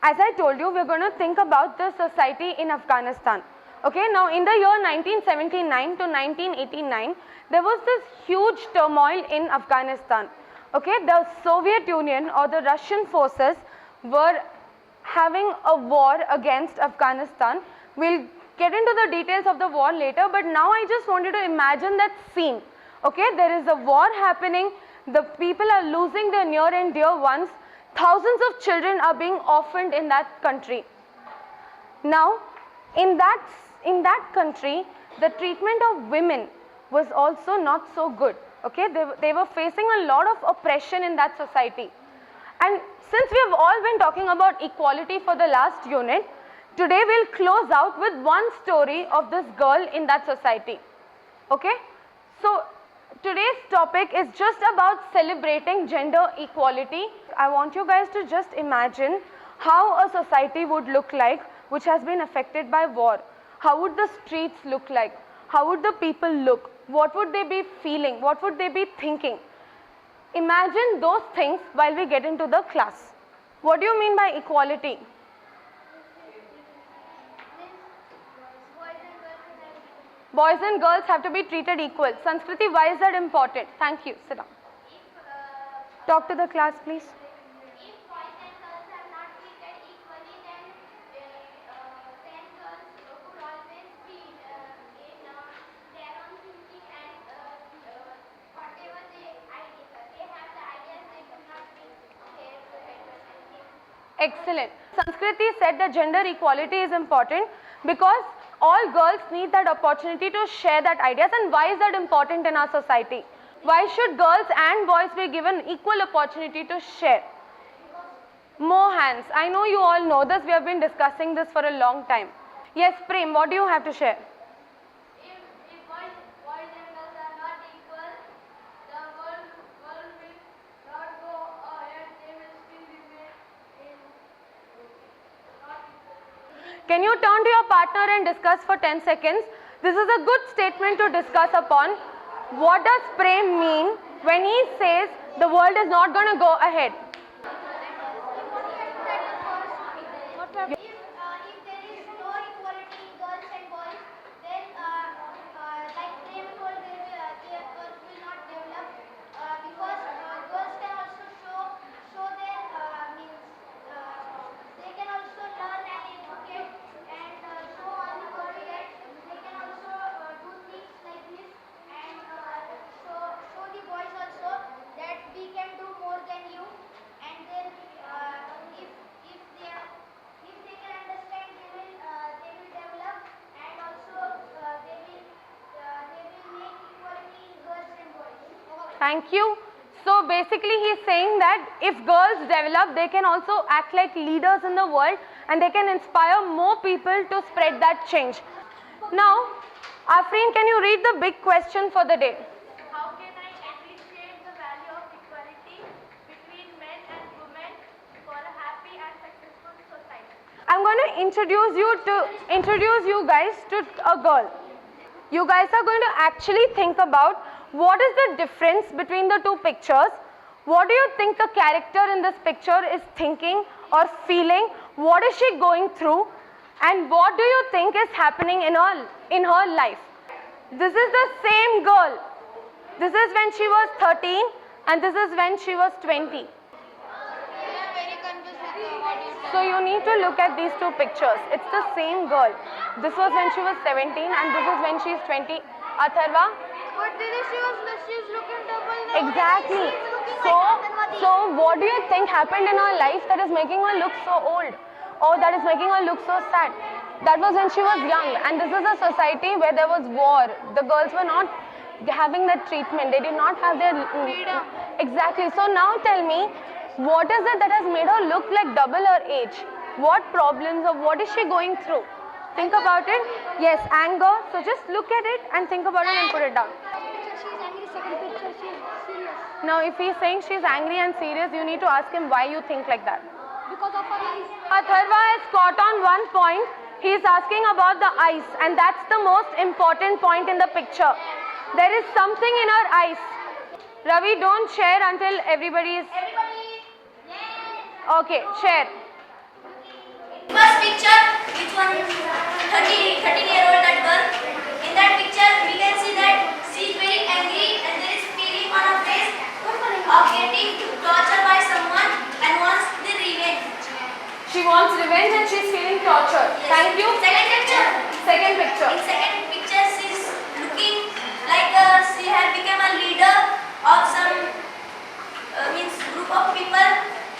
As I told you, we're going to think about the society in Afghanistan. Okay, now in the year 1979 to 1989, there was this huge turmoil in Afghanistan. Okay, the Soviet Union or the Russian forces were having a war against Afghanistan. We'll get into the details of the war later, but now I just want you to imagine that scene. Okay, there is a war happening, the people are losing their near and dear ones, thousands of children are being orphaned in that country. Now, in that country, the treatment of women was also not so good. Okay, they were facing a lot of oppression in that society. And since we have all been talking about equality for the last unit, today we'll close out with one story of this girl in that society. Okay, so today's topic is just about celebrating gender equality. I want you guys to just imagine how a society would look like which has been affected by war. How would the streets look like? How would the people look? What would they be feeling? What would they be thinking? Imagine those things while we get into the class. What do you mean by equality? Boys and girls have to be treated equal. Sanskriti, why is that important? Thank you. Sit down. Talk to the class, please. If boys and girls are not treated equally, then girls would always be in their own thinking and whatever they have the ideas, they do not bring their thinking. Excellent. Sanskriti said that gender equality is important because all girls need that opportunity to share that ideas. And why is that important in our society? Why should girls and boys be given equal opportunity to share? More hands. I know you all know this. We have been discussing this for a long time. Yes, Prem, what do you have to share? If boys and girls are not equal, the world will not go ahead. They will still remain in not equal. Can you turn to your partner and discuss for 10 seconds? This is a good statement to discuss upon. What does Prem mean when he says the world is not going to go ahead? If there is no equality in girls and boys, then like Prem told, their girls will not develop because girls can also show their means. They can also learn and educate and show on the world that they can also do things like this and show the boys also that we can do more than you. And then if they can understand, they will develop and also they will make equality in girls and boys. Thank you. So basically he is saying that if girls develop, they can also act like leaders in the world and they can inspire more people to spread that change. Now, Afreen, can you read the big question for the day? How can I appreciate the value of equality between men and women for a happy and successful society? I'm going to introduce you guys to a girl. You guys are going to actually think about what is the difference between the two pictures. What do you think the character in this picture is thinking or feeling? What is she going through? And what do you think is happening in her life? This is the same girl. This is when she was 13 and this is when she was 20. So you need to look at these two pictures. It's the same girl. This was when she was 17 and this is when she is 20. Atharva? But she's looking double now. Exactly. So what do you think happened in her life that is making her look so old? Or that is making her look so sad? That was when she was young. And this is a society where there was war. The girls were not having that treatment. They did not have their freedom. Exactly. So now tell me, what is it that has made her look like double her age? What problems or what is she going through? Think about it. Yes, anger. So just look at it and think about it and put it down. She's angry. Second picture, she's serious. Now if he's saying she's angry and serious, you need to ask him why you think like that. Because of her eyes. Atharva has caught on one point. He is asking about the eyes and that's the most important point in the picture. There is something in her eyes. Ravi, don't share until everybody is... Everybody. Yes. Okay, share. First picture, which one? 13-year-old that girl. In that picture, we can see that she is very angry and there is feeling on her face of getting tortured by someone and wants the revenge. She wants revenge and she's feeling tortured. Yes. Thank you. Second picture. Second picture. In second picture, she is looking like she has become a leader of some means group of people,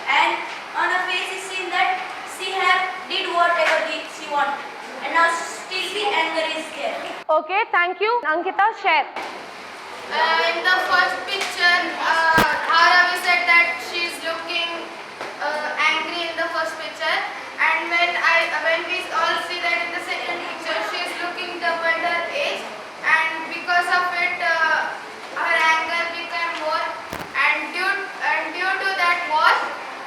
and on her face is seen that she have did whatever she want, and now still the anger is there. Okay, thank you. Ankita, share. In the first picture, Ravi said that she is looking angry in the first picture, and when we all see that in the second picture, she is looking double her age, and because of it, her anger became more, and due to that war,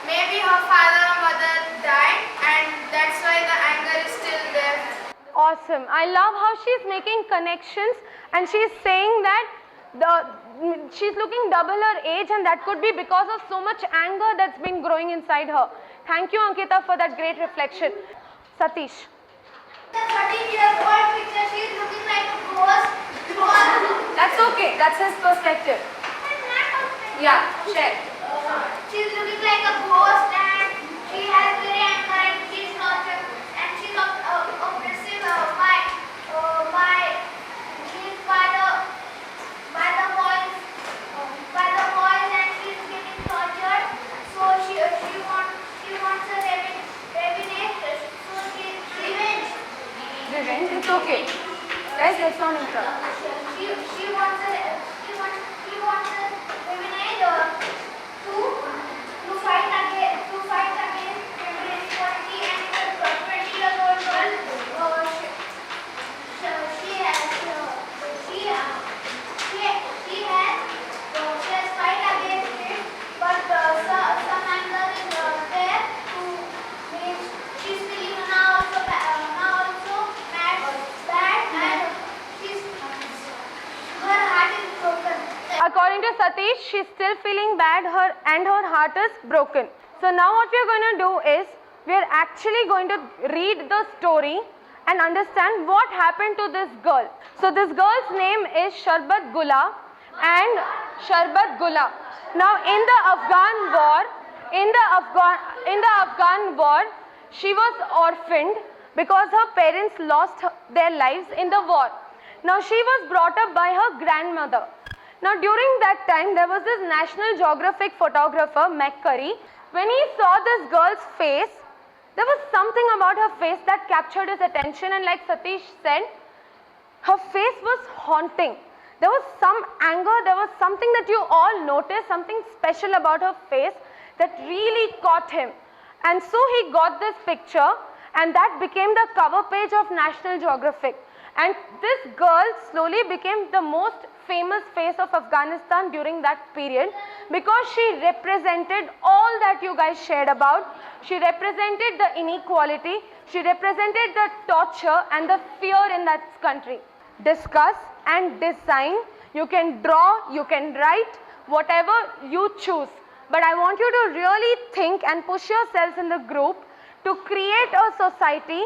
maybe her father or mother died, and that's why the anger is still there. Awesome. I love how she's making connections and she's saying that she's looking double her age and that could be because of so much anger that's been growing inside her. Thank you, Ankita, for that great reflection. Satish. The 13-year-old picture, she is looking like a ghost. That's okay. That's his perspective. Yeah, share. She is looking like a ghost and she has very anger and she is tortured and she is oppressive by the boys and she is getting tortured. So she wants a revenge. So revenge. Revenge? It's okay. Guys, let's not interrupt. She wants a revenge to fight against gender inequality, and it's a 20-year-old girl. She has fight against it, but some anger is there to means she's feeling now also bad, and her heart is broken. According to Satish, she's still feeling bad and her heart is broken. So now what we're going to do is, we're actually going to read the story and understand what happened to this girl. So this girl's name is Sharbat Gula and Sharbat Gula. Now in the Afghan war, she was orphaned because her parents lost their lives in the war. Now she was brought up by her grandmother. Now during that time, there was this National Geographic photographer, McCurry. When he saw this girl's face, there was something about her face that captured his attention, and like Satish said, her face was haunting. There was some anger, there was something that you all noticed, something special about her face that really caught him. And so he got this picture and that became the cover page of National Geographic. And this girl slowly became the most famous face of Afghanistan during that period because she represented all that you guys shared about. She represented the inequality, she represented the torture and the fear in that country. Discuss and design, you can draw, you can write, whatever you choose. But I want you to really think and push yourselves in the group to create a society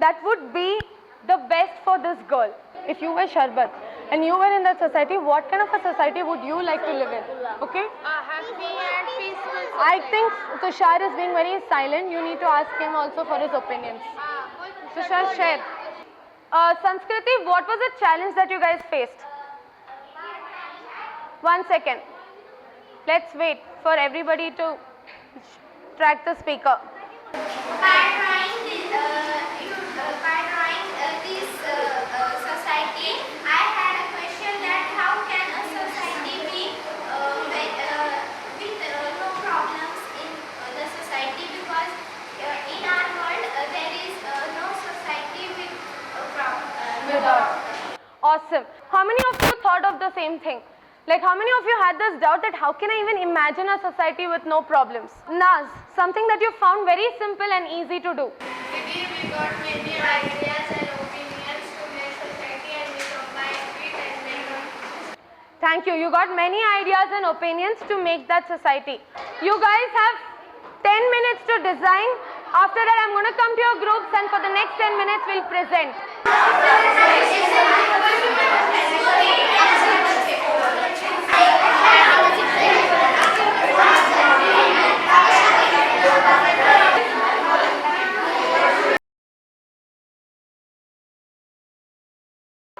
that would be the best for this girl. If you were Sharbat and you were in that society, what kind of a society would you like to live in? Okay? Happy and peaceful. I think Tushar is being very silent. You need to ask him also for his opinions. Tushar, share. Sanskriti, what was the challenge that you guys faced? 1 second. Let's wait for everybody to track the speaker. By drawing this society, I had a question that how can a society be with no problems in the society, because in our world there is no society with Without. Awesome. How many of you thought of the same thing? Like how many of you had this doubt that how can I even imagine a society with no problems? Naz, something that you found very simple and easy to do. Didi, we got many ideas and opinions to make society, and we combined it and made it. Thank you. You got many ideas and opinions to make that society. You guys have 10 minutes to design After that, I'm going to come to your groups, and for the next 10 minutes, we'll present.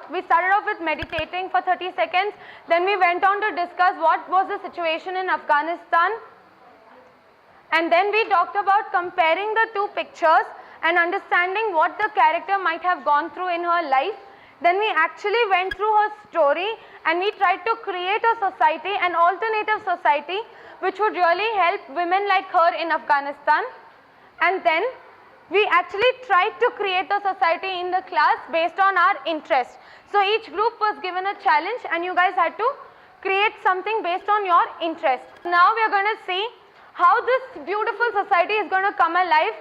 We started off with meditating for 30 seconds. Then we went on to discuss what was the situation in Afghanistan. And then we talked about comparing the two pictures and understanding what the character might have gone through in her life. Then we actually went through her story and we tried to create a society, an alternative society, which would really help women like her in Afghanistan. And then we actually tried to create a society in the class based on our interest. So each group was given a challenge and you guys had to create something based on your interest. Now we are going to see how this beautiful society is going to come alive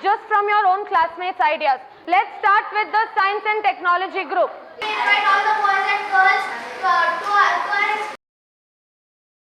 just from your own classmates' ideas. Let's start with the science and technology group. We invite all the boys and girls